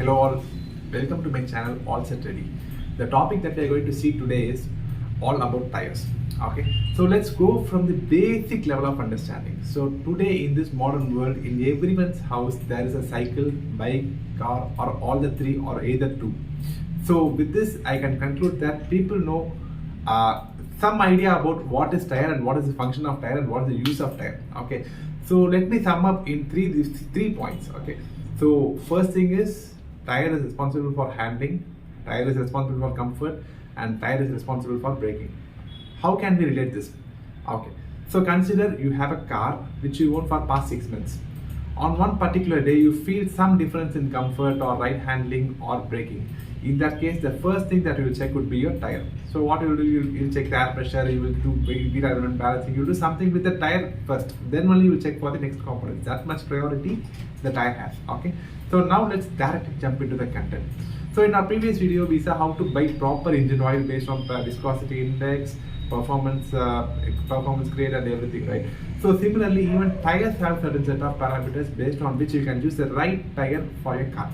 Hello all, welcome to my channel All Set Ready. The topic that we are going to see today is all about tires. Okay, so let's go from the basic level of understanding. So today in this modern world, in everyone's house there is a cycle, bike, car, or all the three, or either two. So with this I can conclude that people know some idea about what is tire and what is the function of tire and what is the use of tire. Okay, so let me sum up in three points. Okay, so first thing is tire is responsible for handling, tire is responsible for comfort, and tire is responsible for braking. How can we relate this? Okay, so consider you have a car which you own for past 6 months. On one particular day you feel some difference in comfort or right handling or braking. In that case, the first thing that you will check would be your tire. So what you will do, you'll check tire pressure, you will do wheel alignment balancing, you'll do something with the tire first, then only you will check for the next components. That much priority the tire has. Okay, so now let's directly jump into the content. So in our previous video we saw how to buy proper engine oil based on viscosity index, performance grade and everything, right? So similarly, even tires have certain set of parameters based on which you can use the right tire for your car.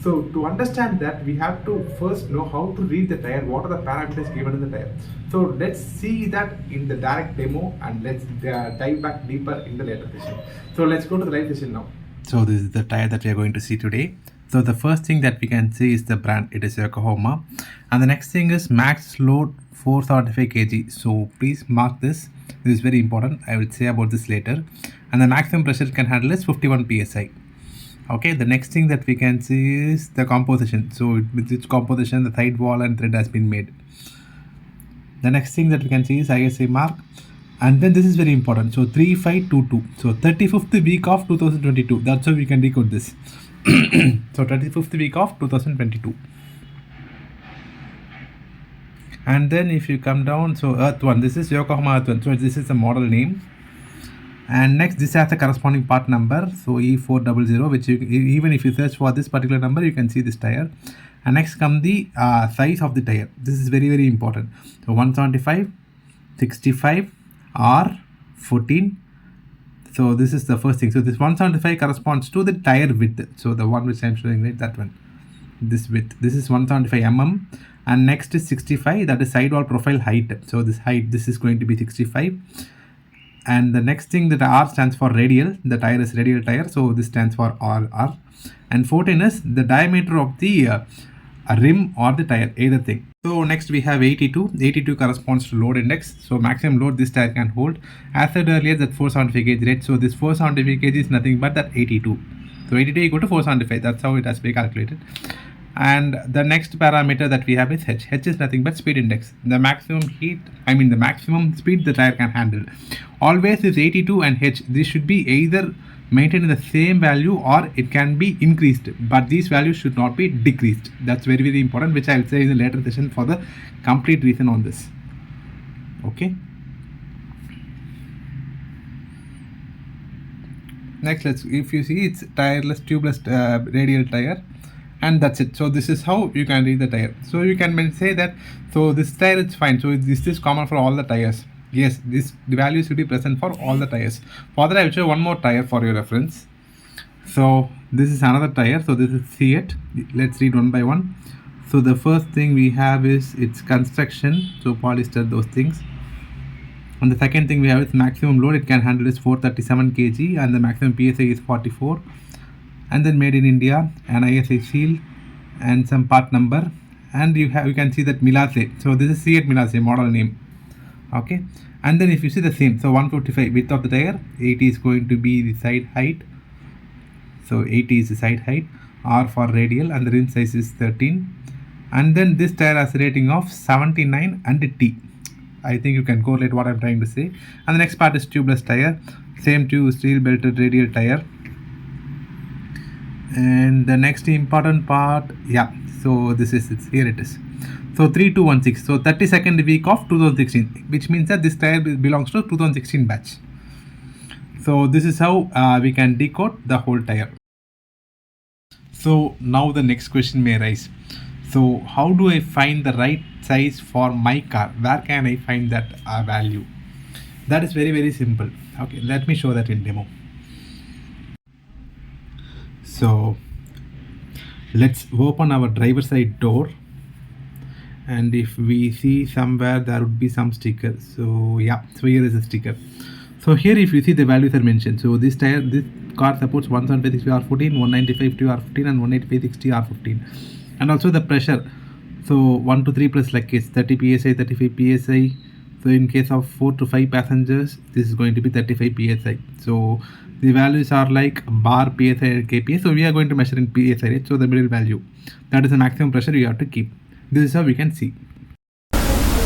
So to understand that, we have to first know how to read the tire, what are the parameters given in the tire. So let's see that in the direct demo, and let's dive back deeper in the later session. So let's go to the live session now. So this is the tire that we are going to see today. So the first thing that we can see is the brand, it is Yokohama, and the next thing is max load 475 kg. So please mark this. This is very important. I will say about this later. And the maximum pressure it can handle is 51 psi. Okay, the next thing that we can see is the composition. So with its composition, the side wall and thread has been made. The next thing that we can see is ISA mark. And then this is very important. So 3522. So 35th week of 2022. That's how we can decode this. So 35th week of 2022. And then if you come down, so Earth 1, this is Yokohama Earth 1. So this is the model name. And next, this has the corresponding part number, so E400, which even if you search for this particular number, you can see this tire. And next come the size of the tire. This is very, very important. So 175, 65, R, 14. So this is the first thing. So this 175 corresponds to the tire width. So the one which I'm showing, right, that one. This width. This is 175 mm. And next is 65, that is sidewall profile height. So this height, this is going to be 65. And the next thing, that R stands for radial. The tire is radial tire, so this stands for R. And 14 is the diameter of the rim or the tire, either thing. So next we have 82. 82 corresponds to load index. So maximum load this tire can hold. As said earlier, that 475 kg, right? So this 475 kg is nothing but that 82. So 82 equal to 475. That's how it has been calculated. And the next parameter that we have is H. H is nothing but speed index. The maximum the maximum speed the tire can handle. Always is 82 and H. This should be either maintained in the same value or it can be increased. But these values should not be decreased. That's very, very important, which I will say in the later session for the complete reason on this. Okay. Next, if you see, it's tireless, tubeless radial tire. And that's it. So this is how you can read the tire. So you can say that, so this tire is fine. So this is common for all the tires. Yes, the values will be present for all the tires. Further, I will show one more tire for your reference. So this is another tire. So this is C8. Let's read one by one. So the first thing we have is its construction. So polyester, those things. And the second thing we have is maximum load it can handle is 437 kg and the maximum PSI is 44. And then made in India, an ISI seal and some part number, and you can see that Milase. So this is C8 Milase model name. Okay, and then if you see the same, so 155 width of the tire, 80 is going to be the side height. So 80 is the side height, R for radial, and the rim size is 13. And then this tire has a rating of 79 and T. I think you can correlate what I'm trying to say. And the next part is tubeless tire, same tube, steel belted radial tire. And the next important part, yeah, so this is it, here it is. So 3216, so 32nd week of 2016, which means that this tire belongs to 2016 batch. So this is how we can decode the whole tire. So now the next question may arise. So how do I find the right size for my car? Where can I find that value? That is very, very simple. Okay, let me show that in demo. So let's open our driver side door, and if we see somewhere there would be some sticker. So yeah, so here is a sticker. So here if you see the values are mentioned. So this car supports 175 R14, 195 R15 and 185 R15, and also the pressure. So 1 to 3 plus like is 30 psi, 35 psi. So in case of 4 to 5 passengers, this is going to be 35 psi. So the values are like bar psi and kPa. So we are going to measure in psi, right? So the middle value, that is the maximum pressure you have to keep. This is how we can see.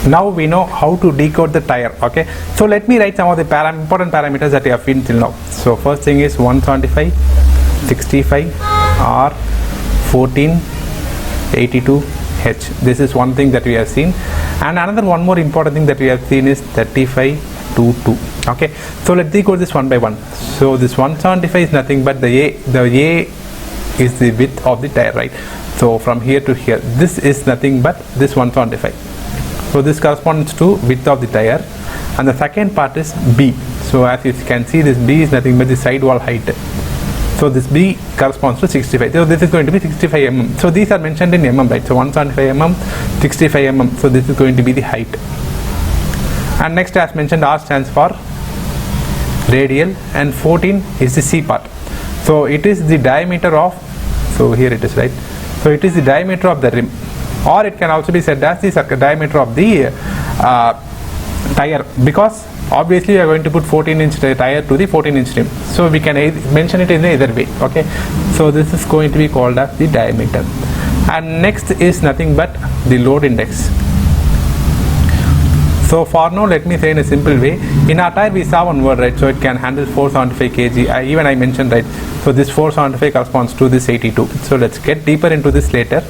Now we know how to decode the tire. Okay, so let me write some of the important parameters that we have seen till now. So first thing is 175, 65, R, 14, 82, H. This is one thing that we have seen, and another one more important thing that we have seen is 35, 22. Okay, so let's decode this one by one. So this 175 is nothing but the A is the width of the tire, right? So from here to here, this is nothing but this 175. So this corresponds to width of the tire, and the second part is B. So as you can see, this B is nothing but the sidewall height. So this B corresponds to 65. So this is going to be 65 mm. So these are mentioned in mm, right? So 175 mm, 65 mm. So this is going to be the height. And next, as mentioned, R stands for radial, and 14 is the C part. So it is the diameter of, so here it is, right? So it is the diameter of the rim, or it can also be said as the diameter of the tire, because obviously we are going to put 14-inch tire to the 14-inch rim. So we can mention it in either way. Okay, so this is going to be called as the diameter. And next is nothing but the load index. So for now, let me say in a simple way, in our tire we saw one word, right? So it can handle 475 kg. Even I mentioned, right? So this 475 corresponds to this 82. So let's get deeper into this later.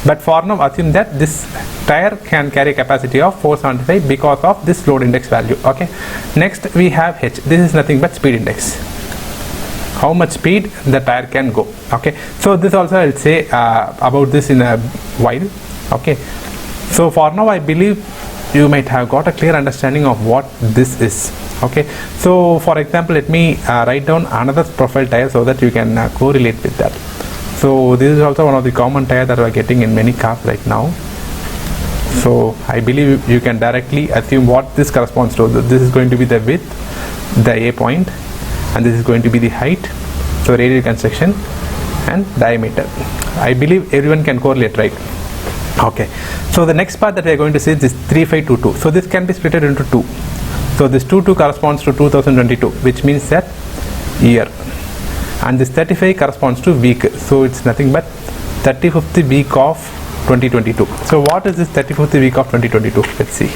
But for now, assume that this tire can carry a capacity of 475 because of this load index value. Okay. Next we have H. This is nothing but speed index. How much speed the tire can go. Okay. So this also I'll say about this in a while. Okay. So for now, I believe you might have got a clear understanding of what this is. Okay, so for example, let me write down another profile tire so that you can correlate with that. So this is also one of the common tire that we are getting in many cars right now. So I believe you can directly assume what this corresponds to. This is going to be the width, the A point, and this is going to be the height, so radial construction, and diameter. I believe everyone can correlate, right? Okay, so the next part that we are going to see is this 3522. So this can be split into two. So this 22 corresponds to 2022, which means that year, and this 35 corresponds to week. So it's nothing but 35th week of 2022. So what is this 35th week of 2022? Let's see.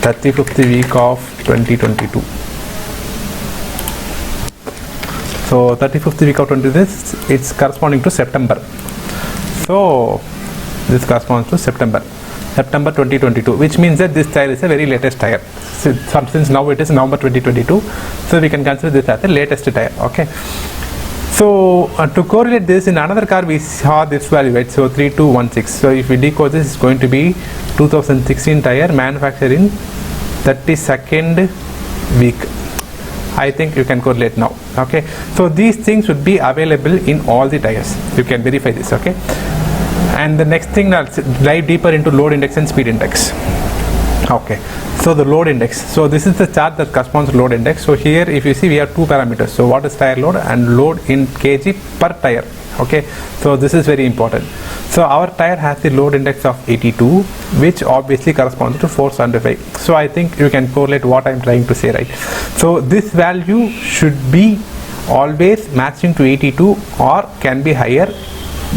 35th week of 2022. So 35th week of 2022, it's corresponding to September. So this corresponds to September 2022, which means that this tire is a very latest tire. Since now it is November 2022, so we can consider this as the latest tire. Okay. So to correlate this, in another car we saw this value, right? So 3216. So if we decode this, it's going to be 2016 tire, manufactured in 32nd week. I think you can correlate now. Okay, so these things would be available in all the tires. You can verify this. Okay, and the next thing, I'll dive deeper into load index and speed index. Okay, so the load index. So this is the chart that corresponds to load index. So here, if you see, we have two parameters. So what is tire load and load in kg per tire. Okay, so this is very important. So our tire has the load index of 82, which obviously corresponds to 475. So I think you can correlate what I'm trying to say, right? So this value should be always matching to 82 or can be higher.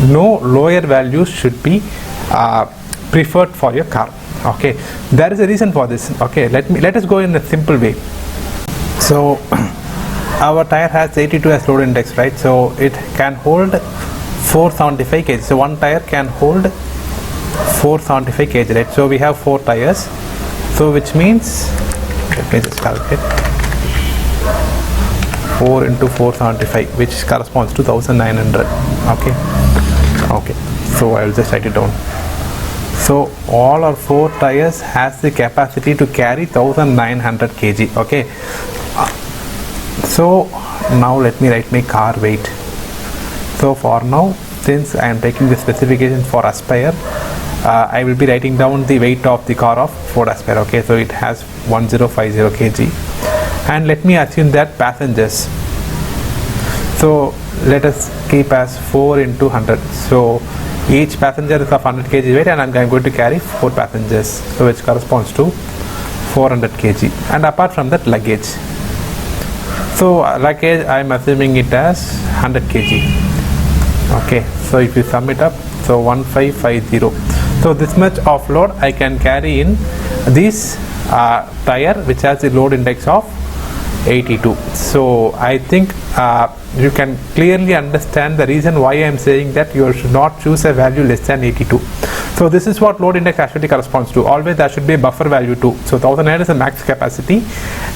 No lower values should be preferred for your car. Okay, there is a reason for this. Okay, let us go in a simple way. So our tire has 82 as load index, right? So it can hold 475 kg. So one tire can hold 475 kg, right? So we have 4 tires. So which means, let me just calculate, 4 into 475, which corresponds to 1900. Okay, so I will just write it down. So all our 4 tires has the capacity to carry 1900 kg. Okay, so now let me write my car weight. So for now, since I am taking the specifications for Aspire, I will be writing down the weight of the car of Ford Aspire. Okay, so it has 1050 kg, and let me assume that passengers, so let us keep as 4 into 100. So each passenger is of 100 kg weight, and I'm going to carry 4 passengers, so which corresponds to 400 kg. And apart from that, luggage. So luggage, I'm assuming it as 100 kg. Okay, so if you sum it up, so 1550. So this much of load I can carry in this tire, which has the load index of 82. So I think you can clearly understand the reason why I am saying that you should not choose a value less than 82. So this is what load index actually corresponds to. Always there should be a buffer value too. So 1009 is the max capacity,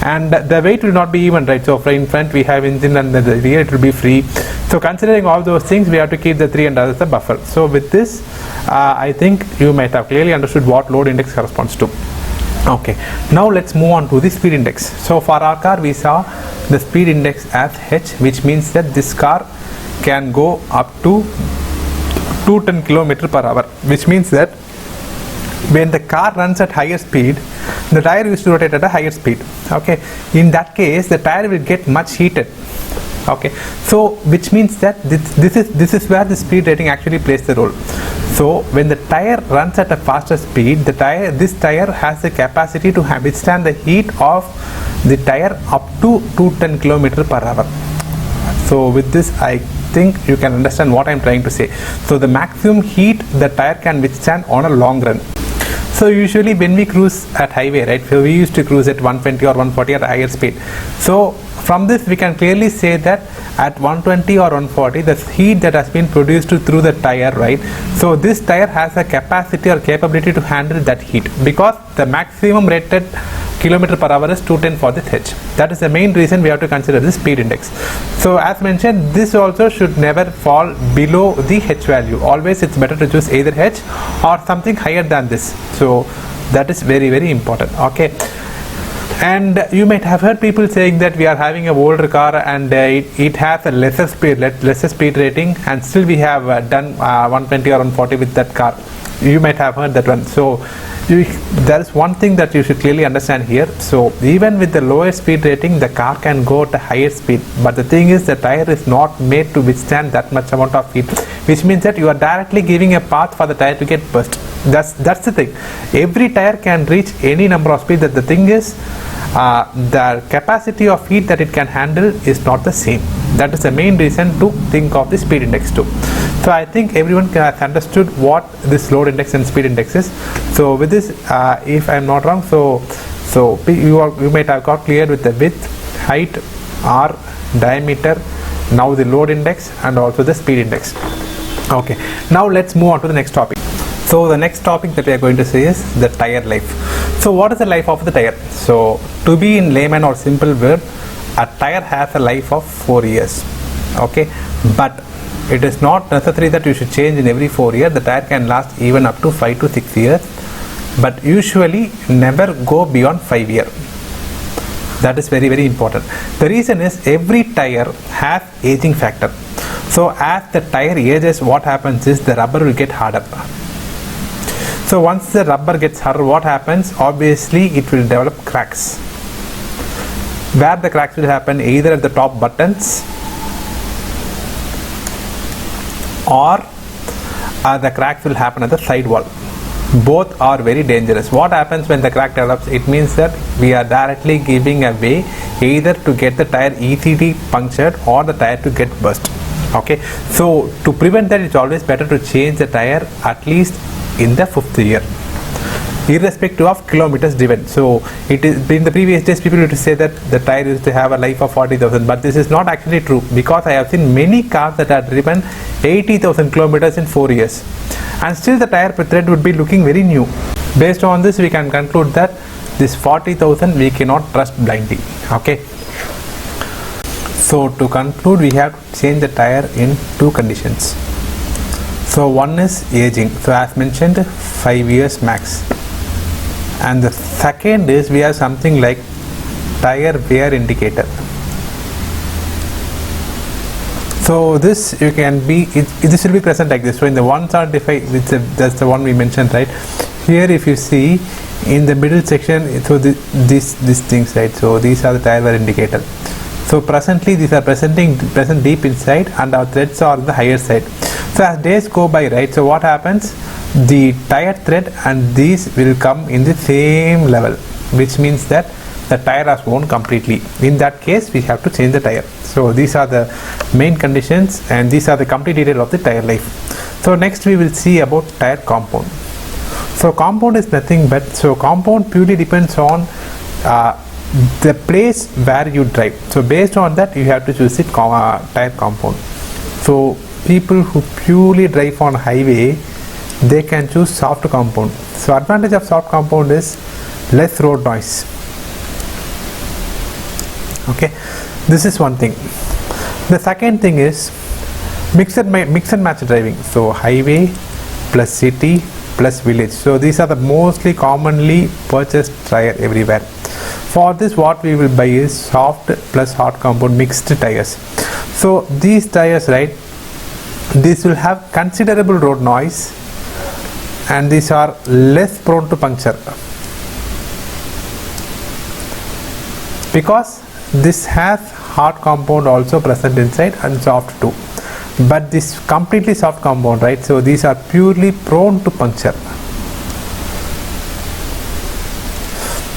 and the weight will not be even, right? So in front we have engine, and the rear it will be free. So considering all those things, we have to keep the 3 and as the buffer. So with this, I think you might have clearly understood what load index corresponds to. Okay, now let's move on to the speed index. So for our car, we saw the speed index as h, which means that this car can go up to 210 km per hour, which means that when the car runs at higher speed, the tire used to rotate at a higher speed. Okay, in that case, the tire will get much heated. Okay, so which means that this is where the speed rating actually plays the role. So when the tire runs at a faster speed, this tire has the capacity to withstand the heat of the tire up to 210 km per hour. So with this, I think you can understand what I am trying to say. So the maximum heat the tire can withstand on a long run. So usually when we cruise at highway, right, so we used to cruise at 120 or 140 at a higher speed. So from this we can clearly say that at 120 or 140, the heat that has been produced through the tire, right, so this tire has a capacity or capability to handle that heat, because the maximum rated kilometer per hour is 210 for this h. That is the main reason we have to consider the speed index. So as mentioned, this also should never fall below the h value. Always it's better to choose either h or something higher than this. So that is very, very important. Okay, and you might have heard people saying that we are having a older car and it has a lesser speed rating, and still we have done 120 or 140 with that car. You might have heard that one. So there is one thing that you should clearly understand here. So even with the lower speed rating, the car can go at a higher speed, but the thing is the tire is not made to withstand that much amount of heat, which means that you are directly giving a path for the tire to get burst. That's the thing. Every tire can reach any number of speed. That the thing is the capacity of heat that it can handle is not the same. That is the main reason to think of the speed index too. So I think everyone has understood what this load index and speed index is. So with this, if I am not wrong, so you might have got clear with the width, height, r, diameter, now the load index, and also the speed index. Okay, now let's move on to the next topic. So the next topic that we are going to say is the tire life. So what is the life of the tire? So to be in layman or simple word, a tire has a life of 4 years. Okay, but it is not necessary that you should change in every 4 years. The tire can last even up to 5 to 6 years, but usually never go beyond 5 years. That is very, very important. The reason is every tire has aging factor. So as the tire ages, what happens is the rubber will get harder. So once the rubber gets harder, what happens? Obviously it will develop cracks. Where the cracks will happen, either at the top buttons or the cracks will happen at the side wall. Both are very dangerous. What happens when the crack develops? It means that we are directly giving a way either to get the tire easily punctured or the tire to get burst. Okay, so to prevent that, it's always better to change the tire at least in the 5th year, irrespective of kilometers driven. So it is, in the previous days people used to say that the tire used to have a life of 40,000, but this is not actually true, because I have seen many cars that are driven 80,000 kilometers in 4 years, and still the tire thread would be looking very new. Based on this, we can conclude that this 40,000 we cannot trust blindly. Okay, so to conclude, we have to change the tire in 2 conditions. So one is aging, so as mentioned 5 years max, and the second is we have something like tire wear indicator. So this you can be this will be present like this. So in the 175, that's the one we mentioned, right? Here if you see in the middle section, so these things, right? So these are the tire wear indicator. So presently these are present deep inside, and our threads are on the higher side. So as days go by, right, so what happens, the tire thread and these will come in the same level, which means that the tire has worn completely. In that case we have to change the tire. So these are the main conditions, and these are the complete detail of the tire life. So next we will see about tire compound. So compound is nothing but, so compound purely depends on the place where you drive. So based on that you have to choose the tire compound. So people who purely drive on highway, they can choose soft compound. So advantage of soft compound is less road noise. Okay, this is one thing. The second thing is mix and match driving. So highway plus city plus village. So these are the mostly commonly purchased tire everywhere. For this what we will buy is soft plus hard compound mixed tires. So these tires, right, these will have considerable road noise, and these are less prone to puncture, because this has hard compound also present inside and soft too. But this completely soft compound, right, so these are purely prone to puncture.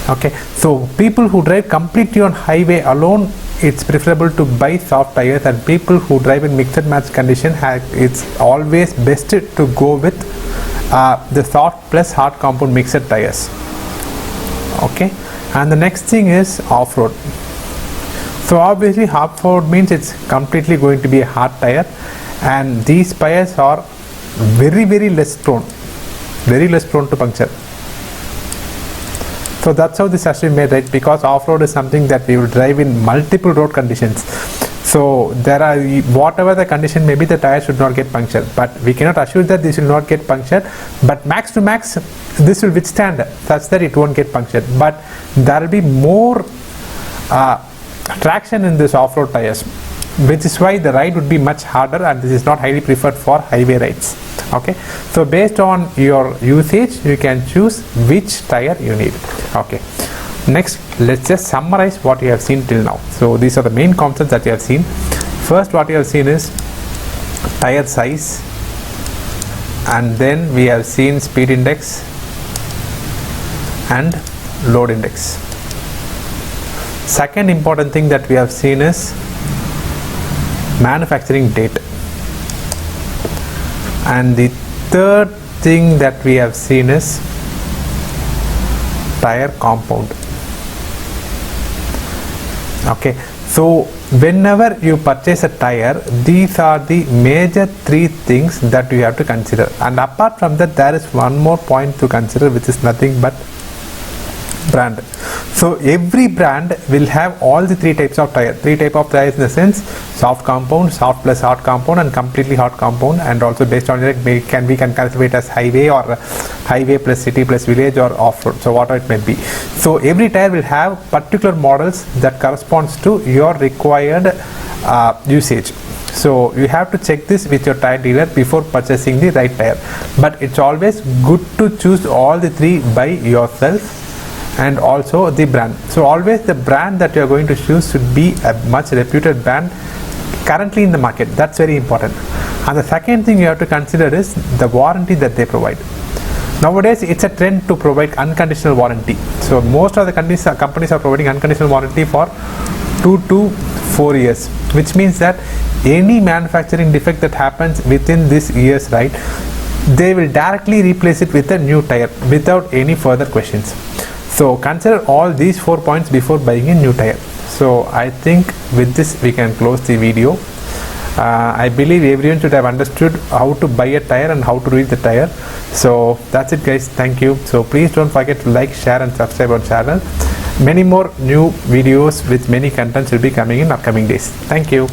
Okay, so people who drive completely on highway alone, it's preferable to buy soft tires, and people who drive in mixed match condition, it's always best to go with the soft plus hard compound mixed tires. Okay, and the next thing is off-road. So obviously off-road means it's completely going to be a hard tire, and these tires are very less prone to puncture. So that's how this has to be made, right? Because off-road is something that we will drive in multiple road conditions. So there are, whatever the condition may be, the tire should not get punctured. But we cannot assure that this will not get punctured. But max to max, this will withstand such that it won't get punctured. But there will be more traction in this off-road tires, which is why the ride would be much harder, and this is not highly preferred for highway rides. Okay, so based on your usage you can choose which tire you need. Okay, next let's just summarize what you have seen till now. So these are the main concepts that you have seen. First, what you have seen is tire size, and then we have seen speed index and load index. Second important thing that we have seen is manufacturing date, and the third thing that we have seen is tire compound. Okay, so whenever you purchase a tire, these are the major three things that you have to consider, and apart from that there is one more point to consider, which is nothing but brand. So every brand will have all the three types of tire. Three type of tires in the sense soft compound, soft plus hard compound, and completely hard compound. And also based on it, we can classify it as highway or highway plus city plus village or off-road. So whatever it may be. So every tire will have particular models that corresponds to your required usage. So you have to check this with your tire dealer before purchasing the right tire. But it's always good to choose all the three by yourself, and also the brand. So always the brand that you are going to choose should be a much reputed brand currently in the market. That's very important. And the second thing you have to consider is the warranty that they provide. Nowadays it's a trend to provide unconditional warranty. So most of the companies are providing unconditional warranty for 2 to 4 years, which means that any manufacturing defect that happens within this years, right, they will directly replace it with a new tire without any further questions. So consider all these 4 points before buying a new tire. So I think with this we can close the video. I believe everyone should have understood how to buy a tire and how to read the tire. So that's it guys, thank you. So please don't forget to like, share and subscribe our channel. Many more new videos with many contents will be coming in upcoming days. Thank you.